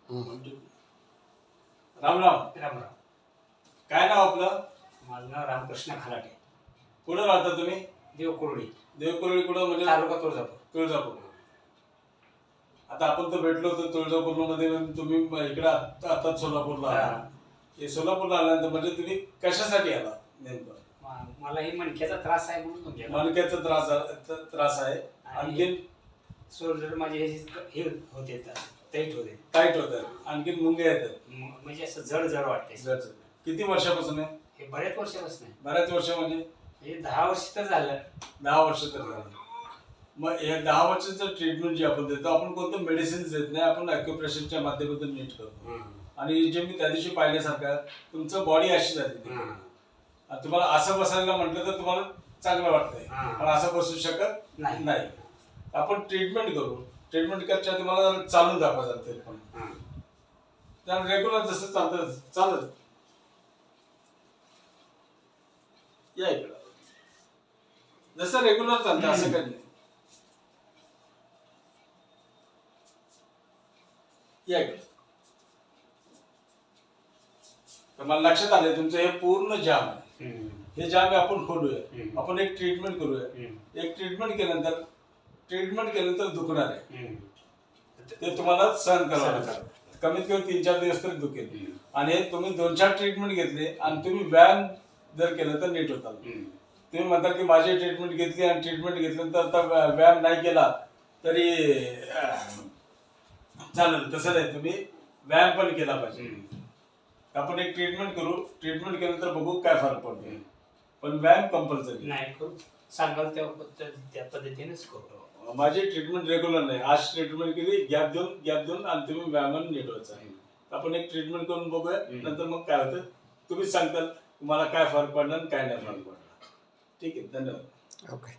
राम राम. राम राम. काय नाव आपलं? माझं नाव रामकृष्ण खलाटे. कुठं राहता तुम्ही? देवकुरडी. देवकुरळी कुठं म्हणजे? तालुका तुळजापूर. तुळजापूर. आता आपण तर भेटलो होतो तुळजापूरमध्ये, तुम्ही इकडे आता सोलापूरला आला. हे सोलापूरला आल्यानंतर म्हणजे तुम्ही कशासाठी आला नेमकं? मला ही मणक्याचा त्रास आहे म्हणून तुमच्या मणक्याचा त्रास आहे. आणखीन शोल्डर माझे हे होते, टाईट होते. टाईट होतात, आणखीन मुंग्या येतात, म्हणजे असं जड जड वाटते. किती वर्षापासून आहे? हे बऱ्याच वर्षापासून आहे. बऱ्याच वर्ष म्हणजे हे 10 वर्ष तर झालं. 10 वर्ष तर झालं. मग हे 10 वर्षाचं ट्रीटमेंट जे आपण देतो, आपण कोणतं मेडिसिन देत नाही, आपण ॲक्युप्रेशरच्या माध्यमातून नीट करतो. आणि जे मी त्या दिवशी पाहिल्यासारखं तुमचं बॉडी अशी जाते. तुम्हाला असं बसायला म्हटलं तर तुम्हाला चांगलं वाटतंय, पण असं बसू शकत नाही. आपण ट्रीटमेंट करू. ट्रीटमेंट करच्या तुम्हाला चालून दाखवा जाते, पण त्यामुळे रेग्युलर जसं चालत या इकडं जसं रेग्युलर चालतं असं काही नाही. या इकडं. तर मला लक्षात आलंय तुमचं हे पूर्ण जाम आहे. हे जाम आपण खोलूया, आपण एक ट्रीटमेंट करूया. एक ट्रीटमेंट केल्यानंतर दुखणार आहे, ते तुम्हाला सहन करावं लागेल. कमीत कमी 3-4 दिवस तरी दुखेल. आणि तुम्ही 2-4 ट्रीटमेंट घेतले आणि तुम्ही व्यायाम जर केलं तर नीट होतात. तुम्ही म्हणता की माझी ट्रीटमेंट घेतली आणि ट्रीटमेंट घेतल्यानंतर आता व्यायाम नाही केला तरी चालेल, तसं नाही. तुम्ही व्यायाम पण केला पाहिजे. आपण एक ट्रीटमेंट करू. ट्रीटमेंट केल्यानंतर बघू काय फरक पडतो, पण व्यायाम कंपल्सरी नाही करू. सांगाल त्या पद्धतीनेच करतो. माझी ट्रीटमेंट रेग्युलर नाही. आज ट्रीटमेंट केली, गॅप देऊन आणि तुम्ही व्यायामाने नीट व्हायचं आहे. आपण एक ट्रीटमेंट करून बघूया, नंतर मग काय होतं तुम्ही सांगताल तुम्हाला काय फरक पडला आणि काय नाही फरक पडला. ठीक आहे, धन्यवाद. ओके.